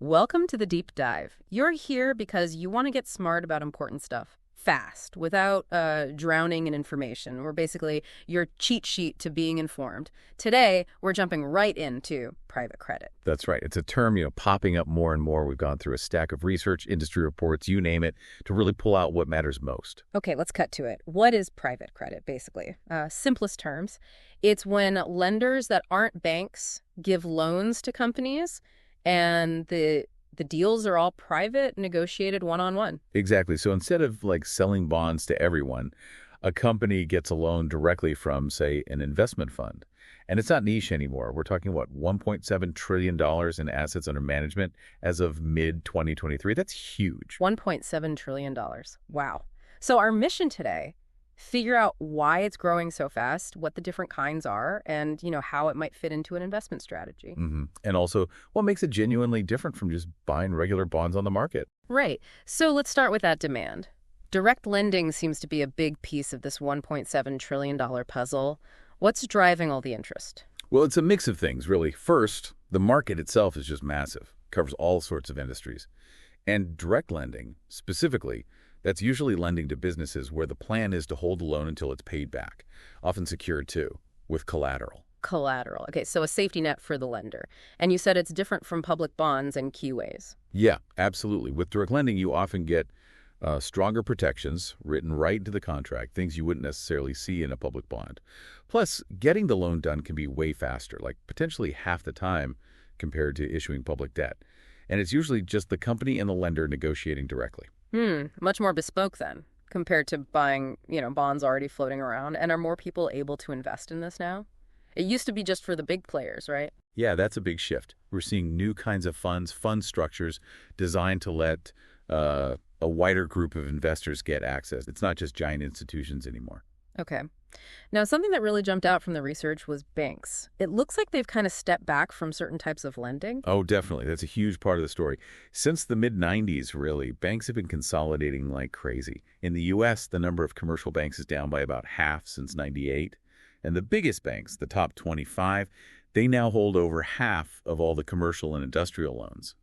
Welcome to the deep dive. You're here because you want to get smart about important stuff fast, without drowning in information. We're basically your cheat sheet to being informed. Today, we're jumping right into private credit. That's right. It's a term, popping up more and more. We've gone through a stack of research, industry reports, you name it, to really pull out what matters most. Okay, let's cut to it. What is private credit, basically? Simplest terms, it's when lenders that aren't banks give loans to companies, and the deals are all private, negotiated one-on-one. Exactly. So instead of selling bonds to everyone, a company gets a loan directly from, say, an investment fund. And it's not niche anymore. We're talking, $1.7 trillion in assets under management as of mid-2023. That's huge. $1.7 trillion. Wow. So our mission today, figure out why it's growing so fast, what the different kinds are, and, how it might fit into an investment strategy. And also, what makes it genuinely different from just buying regular bonds on the market? Right. So let's start with that demand. Direct lending seems to be a big piece of this $1.7 trillion puzzle. What's driving all the interest? Well, it's a mix of things, really. First, the market itself is just massive, covers all sorts of industries. And direct lending, specifically, that's usually lending to businesses where the plan is to hold the loan until it's paid back, often secured too, with collateral. Collateral. Okay, so a safety net for the lender. And you said it's different from public bonds in key ways. Yeah, absolutely. With direct lending, you often get stronger protections written right into the contract, things you wouldn't necessarily see in a public bond. Plus, getting the loan done can be way faster, like potentially half the time compared to issuing public debt. And it's usually just the company and the lender negotiating directly. Much more bespoke then, compared to buying, bonds already floating around. And are more people able to invest in this now? It used to be just for the big players, right? Yeah, that's a big shift. We're seeing new kinds of fund structures designed to let a wider group of investors get access. It's not just giant institutions anymore. Okay. Now, something that really jumped out from the research was banks. It looks like they've kind of stepped back from certain types of lending. Oh, definitely. That's a huge part of the story. Since the mid-90s, really, banks have been consolidating like crazy. In the U.S., the number of commercial banks is down by about half since '98. And the biggest banks, the top 25, they now hold over half of all the commercial and industrial loans.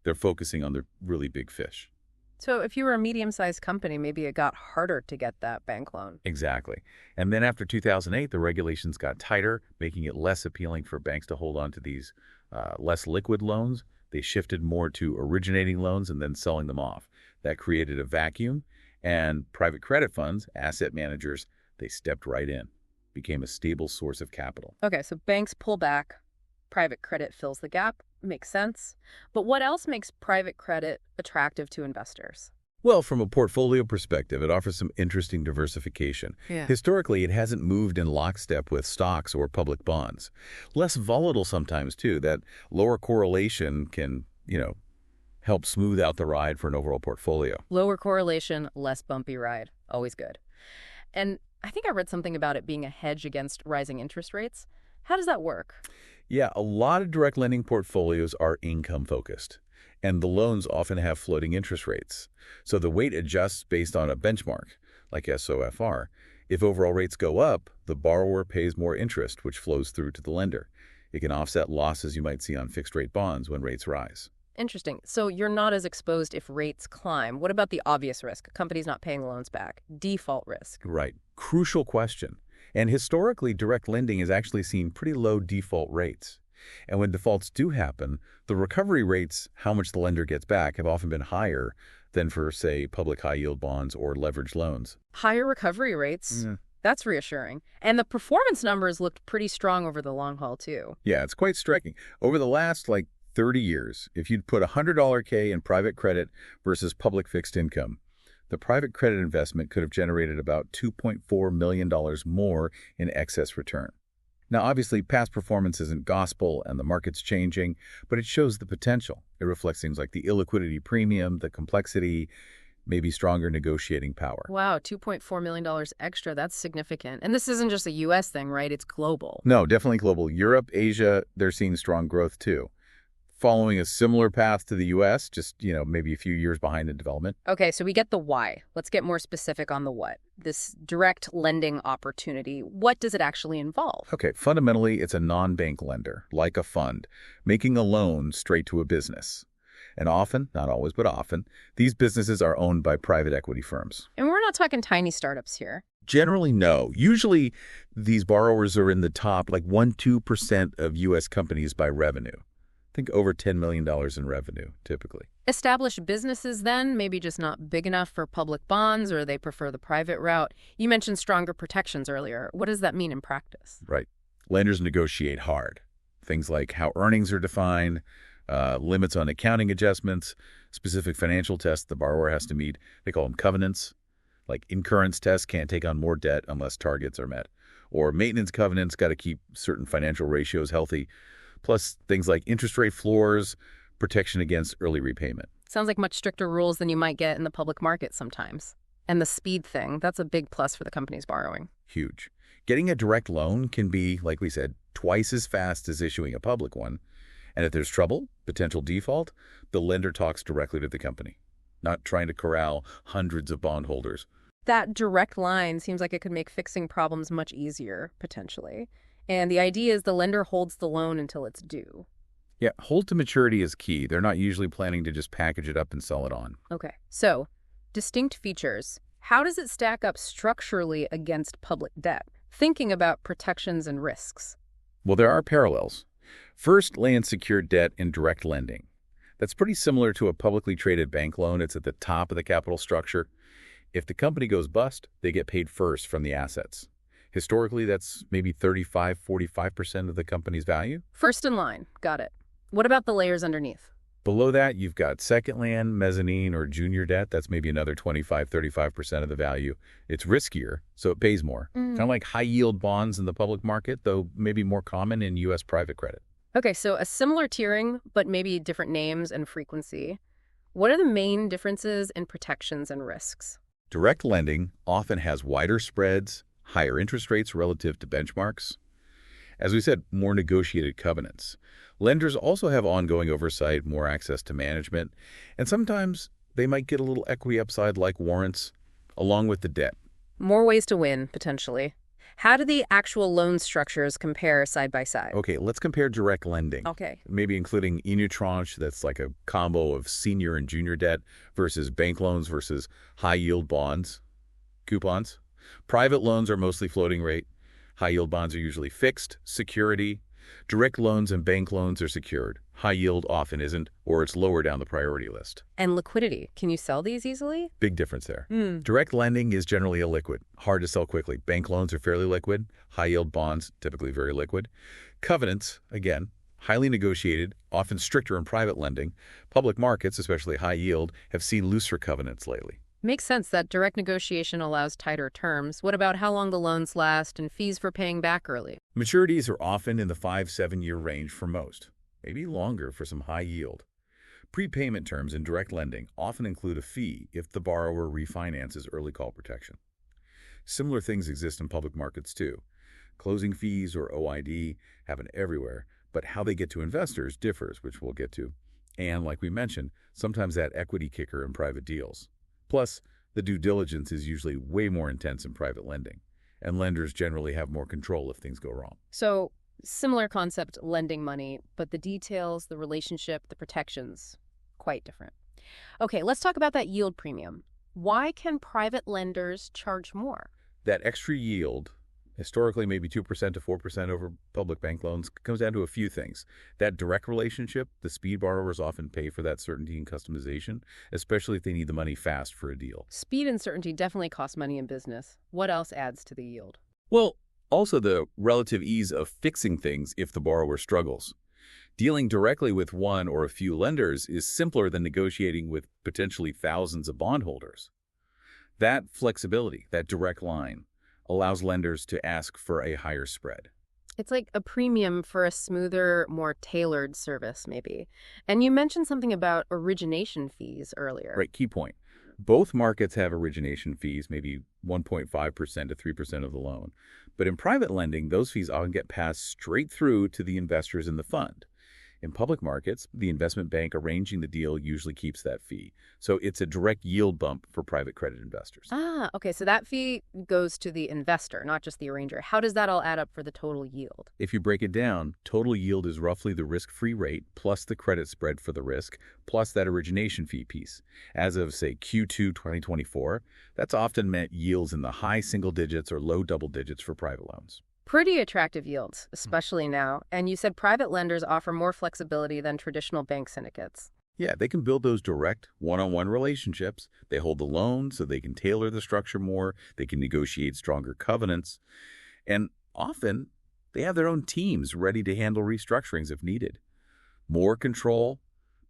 They're focusing on the really big fish. So if you were a medium-sized company, maybe it got harder to get that bank loan. Exactly. And then after 2008, the regulations got tighter, making it less appealing for banks to hold on to these less liquid loans. They shifted more to originating loans and then selling them off. That created a vacuum, and private credit funds, asset managers, they stepped right in, became a stable source of capital. Okay, so banks pull back, private credit fills the gap. Makes sense. But what else makes private credit attractive to investors? Well, from a portfolio perspective, it offers some interesting diversification. Yeah. Historically, it hasn't moved in lockstep with stocks or public bonds. Less volatile sometimes, too. That lower correlation can, help smooth out the ride for an overall portfolio. Lower correlation, less bumpy ride. Always good. And I think I read something about it being a hedge against rising interest rates. How does that work? Yeah, a lot of direct lending portfolios are income-focused, and the loans often have floating interest rates. So the weight adjusts based on a benchmark, like SOFR. If overall rates go up, the borrower pays more interest, which flows through to the lender. It can offset losses you might see on fixed-rate bonds when rates rise. Interesting. So you're not as exposed if rates climb. What about the obvious risk? Companies not paying loans back. Default risk. Right. Crucial question. And historically, direct lending has actually seen pretty low default rates. And when defaults do happen, the recovery rates, how much the lender gets back, have often been higher than for, say, public high-yield bonds or leveraged loans. Higher recovery rates? That's reassuring. And the performance numbers looked pretty strong over the long haul, too. Yeah, it's quite striking. Over the last, 30 years, if you'd put $100 K in private credit versus public fixed income, the private credit investment could have generated about $2.4 million more in excess return. Now, obviously, past performance isn't gospel and the market's changing, but it shows the potential. It reflects things like the illiquidity premium, the complexity, maybe stronger negotiating power. Wow, $2.4 million extra. That's significant. And this isn't just a U.S. thing, right? It's global. No, definitely global. Europe, Asia, they're seeing strong growth too. Following a similar path to the U.S., just, maybe a few years behind in development. Okay, so we get the why. Let's get more specific on the what. This direct lending opportunity, what does it actually involve? Okay, fundamentally, it's a non-bank lender, like a fund, making a loan straight to a business. And often, not always, but often, these businesses are owned by private equity firms. And we're not talking tiny startups here. Generally, no. Usually, these borrowers are in the top, like 1-2% of U.S. companies by revenue. Think over $10 million in revenue, typically. Established businesses then, maybe just not big enough for public bonds, or they prefer the private route. You mentioned stronger protections earlier. What does that mean in practice? Right. Lenders negotiate hard. Things like how earnings are defined, limits on accounting adjustments, specific financial tests the borrower has to meet. They call them covenants. Like incurrence tests, can't take on more debt unless targets are met. Or maintenance covenants, got to keep certain financial ratios healthy. Plus things like interest rate floors, protection against early repayment. Sounds like much stricter rules than you might get in the public market sometimes. And the speed thing, that's a big plus for the companies borrowing. Huge. Getting a direct loan can be, like we said, twice as fast as issuing a public one. And if there's trouble, potential default, the lender talks directly to the company, not trying to corral hundreds of bondholders. That direct line seems like it could make fixing problems much easier, potentially. And the idea is the lender holds the loan until it's due. Yeah, hold to maturity is key. They're not usually planning to just package it up and sell it on. Okay, so distinct features. How does it stack up structurally against public debt? Thinking about protections and risks. Well, there are parallels. First, lay unsecured debt in direct lending. That's pretty similar to a publicly traded bank loan. It's at the top of the capital structure. If the company goes bust, they get paid first from the assets. Historically, that's maybe 35-45% of the company's value. First in line. Got it. What about the layers underneath? Below that, you've got second lien, mezzanine, or junior debt. That's maybe another 25-35% of the value. It's riskier, so it pays more. Kind of like high-yield bonds in the public market, though maybe more common in U.S. private credit. Okay, so a similar tiering, but maybe different names and frequency. What are the main differences in protections and risks? Direct lending often has wider spreads, higher interest rates relative to benchmarks. As we said, more negotiated covenants. Lenders also have ongoing oversight, more access to management, and sometimes they might get a little equity upside like warrants, along with the debt. More ways to win, potentially. How do the actual loan structures compare side by side? Okay, let's compare direct lending. Okay. Maybe including unitranche, that's like a combo of senior and junior debt, versus bank loans versus high-yield bonds, coupons. Private loans are mostly floating rate. High-yield bonds are usually fixed, security. Direct loans and bank loans are secured. High yield often isn't, or it's lower down the priority list. And liquidity. Can you sell these easily? Big difference there. Direct lending is generally illiquid, hard to sell quickly. Bank loans are fairly liquid. High-yield bonds, typically very liquid. Covenants, again, highly negotiated, often stricter in private lending. Public markets, especially high yield, have seen looser covenants lately. Makes sense that direct negotiation allows tighter terms. What about how long the loans last and fees for paying back early? Maturities are often in the 5-7 year range for most, maybe longer for some high yield. Prepayment terms in direct lending often include a fee if the borrower refinances early call protection. Similar things exist in public markets too. Closing fees or OID happen everywhere, but how they get to investors differs, which we'll get to. And like we mentioned, sometimes that equity kicker in private deals. Plus, the due diligence is usually way more intense in private lending, and lenders generally have more control if things go wrong. So, similar concept, lending money, but the details, the relationship, the protections, quite different. Okay, let's talk about that yield premium. Why can private lenders charge more? That extra yield, historically maybe 2% to 4% over public bank loans, comes down to a few things. That direct relationship, the speed borrowers often pay for that certainty and customization, especially if they need the money fast for a deal. Speed and certainty definitely cost money in business. What else adds to the yield? Well, also the relative ease of fixing things if the borrower struggles. Dealing directly with one or a few lenders is simpler than negotiating with potentially thousands of bondholders. That flexibility, that direct line, allows lenders to ask for a higher spread. It's like a premium for a smoother, more tailored service, maybe. And you mentioned something about origination fees earlier. Right, key point. Both markets have origination fees, maybe 1.5% to 3% of the loan. But in private lending, those fees often get passed straight through to the investors in the fund. In public markets, the investment bank arranging the deal usually keeps that fee. So it's a direct yield bump for private credit investors. Ah, okay, so that fee goes to the investor, not just the arranger. How does that all add up for the total yield? If you break it down, total yield is roughly the risk-free rate plus the credit spread for the risk, plus that origination fee piece. As of, say, Q2 2024, that's often meant yields in the high single digits or low double digits for private loans. Pretty attractive yields, especially now. And you said private lenders offer more flexibility than traditional bank syndicates. Yeah, they can build those direct one-on-one relationships. They hold the loan so they can tailor the structure more. They can negotiate stronger covenants. And often, they have their own teams ready to handle restructurings if needed. More control,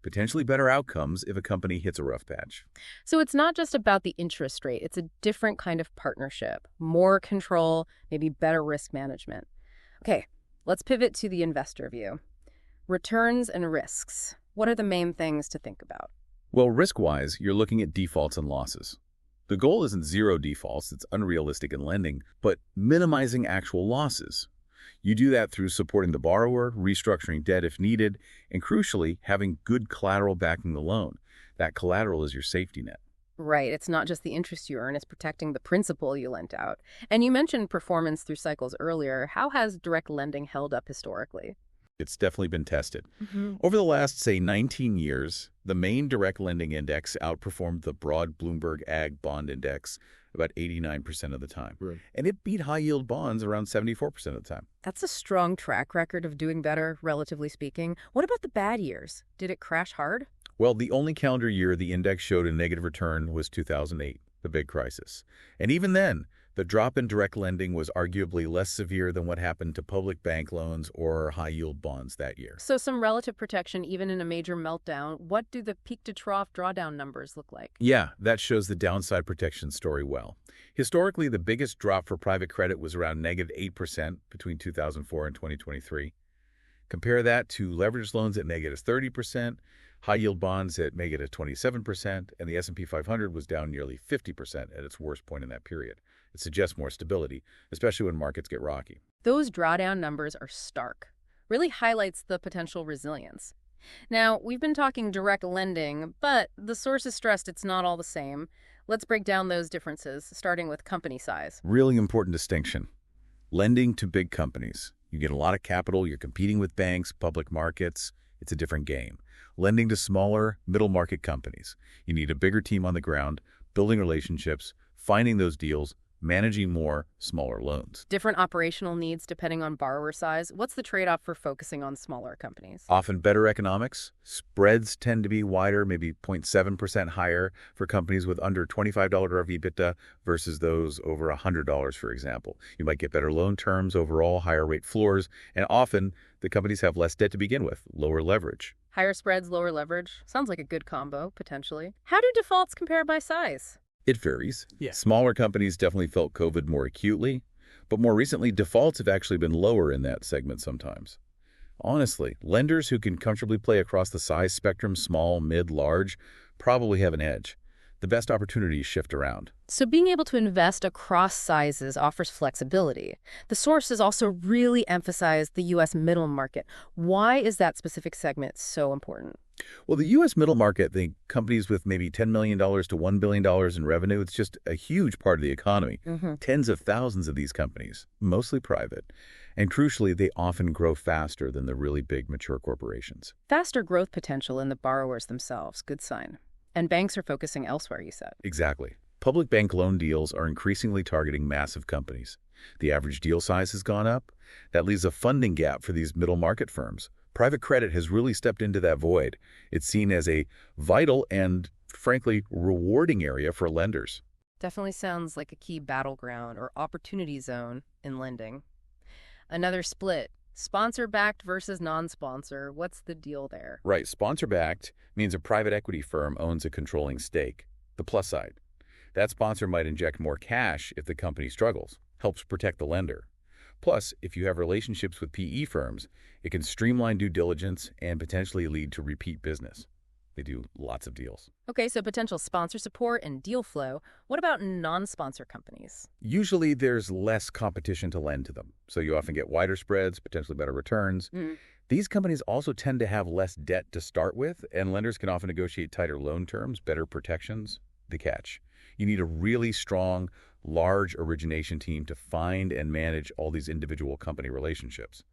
potentially better outcomes if a company hits a rough patch. So it's not just about the interest rate. It's a different kind of partnership. More control, maybe better risk management. Okay, let's pivot to the investor view. Returns and risks. What are the main things to think about? Well, risk-wise, you're looking at defaults and losses. The goal isn't zero defaults, it's unrealistic in lending, but minimizing actual losses. You do that through supporting the borrower, restructuring debt if needed, and crucially, having good collateral backing the loan. That collateral is your safety net. Right, it's not just the interest you earn, it's protecting the principal you lent out. And you mentioned performance through cycles earlier. How has direct lending held up historically? It's definitely been tested. Over the last, say, 19 years, the main direct lending index outperformed the broad Bloomberg Ag Bond Index about 89% of the time. Right. And it beat high-yield bonds around 74% of the time. That's a strong track record of doing better, relatively speaking. What about the bad years? Did it crash hard? Well, the only calendar year the index showed a negative return was 2008, the big crisis. And even then, the drop in direct lending was arguably less severe than what happened to public bank loans or high-yield bonds that year. So some relative protection even in a major meltdown. What do the peak-to-trough drawdown numbers look like? Yeah, that shows the downside protection story well. Historically, the biggest drop for private credit was around negative 8% between 2004 and 2023. Compare that to leveraged loans at negative 30%, high-yield bonds at negative 27%, and the S&P 500 was down nearly 50% at its worst point in that period. It suggests more stability, especially when markets get rocky. Those drawdown numbers are stark. Really highlights the potential resilience. Now, we've been talking direct lending, but the sources stressed it's not all the same. Let's break down those differences, starting with company size. Really important distinction. Lending to big companies. You get a lot of capital, you're competing with banks, public markets. It's a different game. Lending to smaller, middle-market companies. You need a bigger team on the ground, building relationships, finding those deals, managing more, smaller loans. Different operational needs depending on borrower size. What's the trade-off for focusing on smaller companies? Often better economics. Spreads tend to be wider, maybe 0.7% higher for companies with under $25 of EBITDA versus those over $100, for example. You might get better loan terms overall, higher rate floors, and often the companies have less debt to begin with, lower leverage. Higher spreads, lower leverage. Sounds like a good combo, potentially. How do defaults compare by size? It varies. Yeah. Smaller companies definitely felt COVID more acutely, but more recently, defaults have actually been lower in that segment sometimes. Honestly, lenders who can comfortably play across the size spectrum, small, mid, large, probably have an edge. The best opportunities shift around. So being able to invest across sizes offers flexibility. The sources also really emphasize the U.S. middle market. Why is that specific segment so important? Well, the U.S. middle market, the companies with maybe $10 million to $1 billion in revenue, it's just a huge part of the economy. Tens of thousands of these companies, mostly private. And crucially, they often grow faster than the really big mature corporations. Faster growth potential in the borrowers themselves. Good sign. And banks are focusing elsewhere, you said. Exactly. Public bank loan deals are increasingly targeting massive companies. The average deal size has gone up. That leaves a funding gap for these middle market firms. Private credit has really stepped into that void. It's seen as a vital and, frankly, rewarding area for lenders. Definitely sounds like a key battleground or opportunity zone in lending. Another split. Sponsor-backed versus non-sponsor. What's the deal there? Right. Sponsor-backed means a private equity firm owns a controlling stake. The plus side. That sponsor might inject more cash if the company struggles, helps protect the lender. Plus, if you have relationships with PE firms, it can streamline due diligence and potentially lead to repeat business. They do lots of deals. Okay, so potential sponsor support and deal flow. What about non-sponsor companies? Usually, there's less competition to lend to them, so you often get wider spreads, potentially better returns. These companies also tend to have less debt to start with, and lenders can often negotiate tighter loan terms, better protections. The catch: you need a really strong, large origination team to find and manage all these individual company relationships.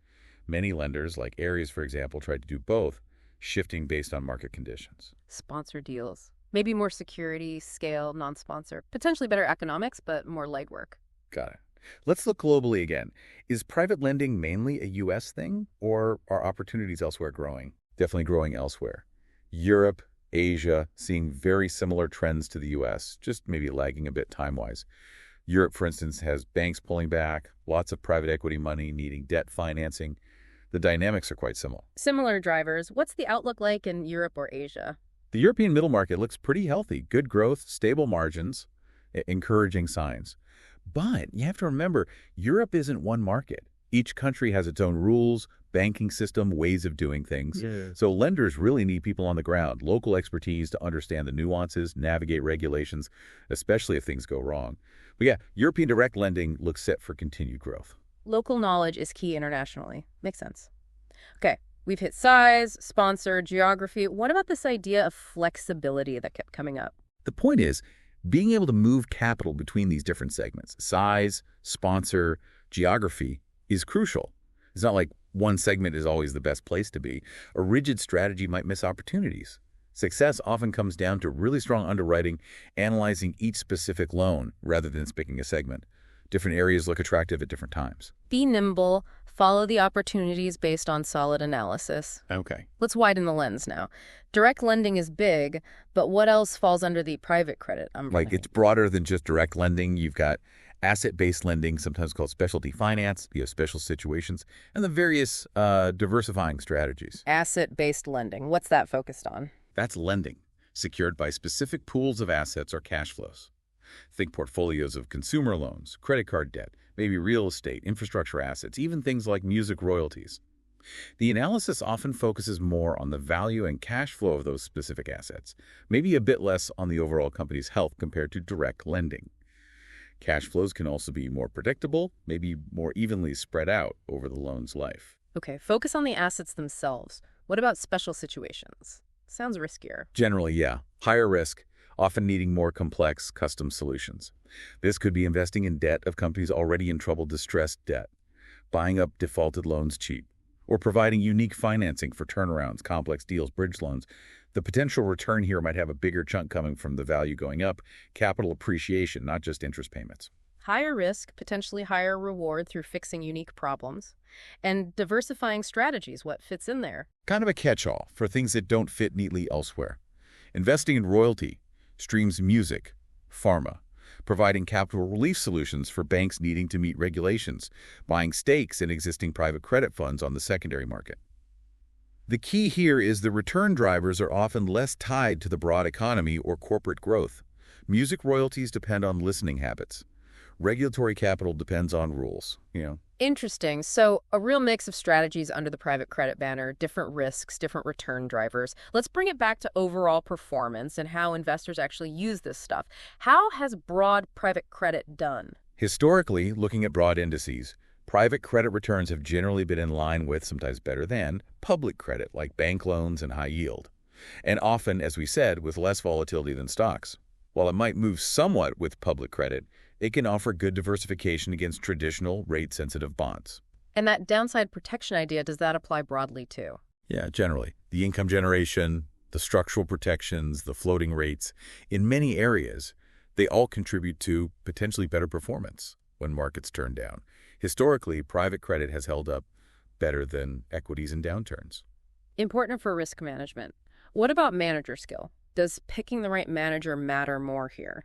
Many lenders, like Ares, for example, try to do both, shifting based on market conditions. Sponsor deals. Maybe more security, scale, non-sponsor. Potentially better economics, but more legwork. Got it. Let's look globally again. Is private lending mainly a U.S. thing, or are opportunities elsewhere growing? Definitely growing elsewhere. Europe, Asia, seeing very similar trends to the U.S., just maybe lagging a bit time-wise. Europe, for instance, has banks pulling back, lots of private equity money needing debt financing. The dynamics are quite similar. Similar drivers. What's the outlook like in Europe or Asia? The European middle market looks pretty healthy. Good growth, stable margins, encouraging signs. But you have to remember, Europe isn't one market. Each country has its own rules, banking system, ways of doing things. Yeah. So lenders really need people on the ground, local expertise to understand the nuances, navigate regulations, especially if things go wrong. But yeah, European direct lending looks set for continued growth. Local knowledge is key internationally. Makes sense. Okay, we've hit size, sponsor, geography. What about this idea of flexibility that kept coming up? The point is, being able to move capital between these different segments, size, sponsor, geography, is crucial. It's not like one segment is always the best place to be. A rigid strategy might miss opportunities. Success often comes down to really strong underwriting, analyzing each specific loan rather than picking a segment. Different areas look attractive at different times. Be nimble, follow the opportunities based on solid analysis. Okay. Let's widen the lens now. Direct lending is big, but what else falls under the private credit umbrella? Like, it's broader than just direct lending. You've got asset-based lending, sometimes called specialty finance. You have special situations, and the various diversifying strategies. Asset-based lending. What's that focused on? That's lending, secured by specific pools of assets or cash flows. Think portfolios of consumer loans, credit card debt, maybe real estate, infrastructure assets, even things like music royalties. The analysis often focuses more on the value and cash flow of those specific assets, maybe a bit less on the overall company's health compared to direct lending. Cash flows can also be more predictable, maybe more evenly spread out over the loan's life. Okay, focus on the assets themselves. What about special situations? Sounds riskier. Generally, yeah. Higher risk, often needing more complex, custom solutions. This could be investing in debt of companies already in trouble, distressed debt, buying up defaulted loans cheap, or providing unique financing for turnarounds, complex deals, bridge loans. The potential return here might have a bigger chunk coming from the value going up, capital appreciation, not just interest payments. Higher risk, potentially higher reward through fixing unique problems. And diversifying strategies, what fits in there? Kind of a catch-all for things that don't fit neatly elsewhere. Investing in royalty, streams music, pharma, providing capital relief solutions for banks needing to meet regulations, buying stakes in existing private credit funds on the secondary market. The key here is the return drivers are often less tied to the broad economy or corporate growth. Music royalties depend on listening habits. Regulatory capital depends on rules, Interesting. So a real mix of strategies under the private credit banner, different risks, different return drivers. Let's bring it back to overall performance and how investors actually use this stuff. How has broad private credit done? Historically, looking at broad indices, private credit returns have generally been in line with, sometimes better than, public credit like bank loans and high yield. And often, as we said, with less volatility than stocks. While it might move somewhat with public credit, it can offer good diversification against traditional rate-sensitive bonds. And that downside protection idea, does that apply broadly too? Yeah, generally. The income generation, the structural protections, the floating rates, in many areas, they all contribute to potentially better performance when markets turn down. Historically, private credit has held up better than equities in downturns. Important for risk management. What about manager skill? Does picking the right manager matter more here?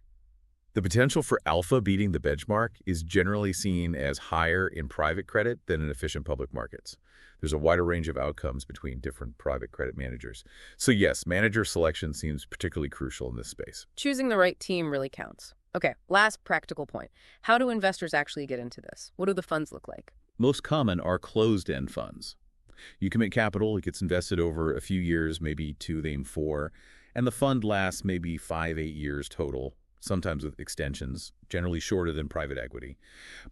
The potential for alpha beating the benchmark is generally seen as higher in private credit than in efficient public markets. There's a wider range of outcomes between different private credit managers. So yes, manager selection seems particularly crucial in this space. Choosing the right team really counts. Okay, last practical point. How do investors actually get into this? What do the funds look like? Most common are closed-end funds. You commit capital, it gets invested over a few years, maybe 2, they aim 4, and the fund lasts maybe 5, 8 years total, sometimes with extensions, generally shorter than private equity.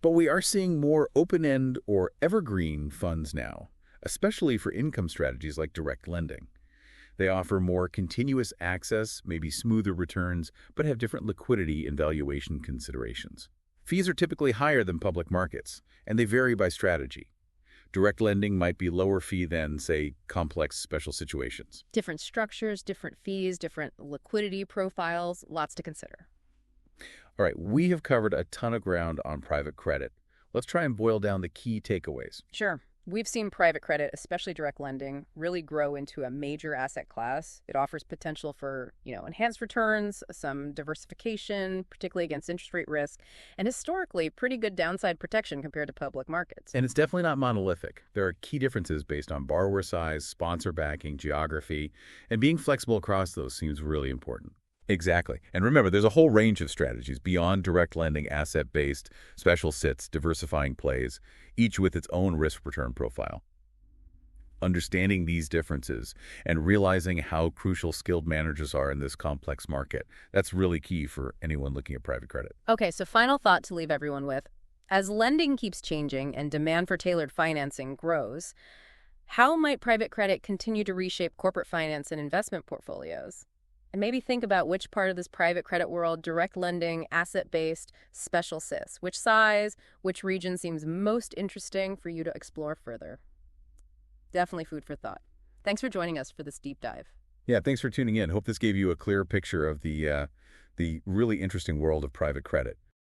But we are seeing more open-end or evergreen funds now. especially for income strategies like direct lending. They offer more continuous access, maybe smoother returns, but have different liquidity and valuation considerations. Fees are typically higher than public markets, and they vary by strategy. Direct lending might be lower fee than, say, complex special situations. Different structures, different fees, different liquidity profiles, lots to consider. All right, we have covered a ton of ground on private credit. Let's try and boil down the key takeaways. Sure. We've seen private credit, especially direct lending, really grow into a major asset class. It offers potential for, enhanced returns, some diversification, particularly against interest rate risk, and historically pretty good downside protection compared to public markets. And it's definitely not monolithic. There are key differences based on borrower size, sponsor backing, geography, and being flexible across those seems really important. Exactly. And remember, there's a whole range of strategies beyond direct lending, asset-based, special sits, diversifying plays, each with its own risk-return profile. Understanding these differences and realizing how crucial skilled managers are in this complex market, that's really key for anyone looking at private credit. Okay, so final thought to leave everyone with. As lending keeps changing and demand for tailored financing grows, how might private credit continue to reshape corporate finance and investment portfolios? And maybe think about which part of this private credit world, direct lending, asset-based, special sits, which size, which region seems most interesting for you to explore further. Definitely food for thought. Thanks for joining us for this deep dive. Yeah, thanks for tuning in. Hope this gave you a clear picture of the really interesting world of private credit.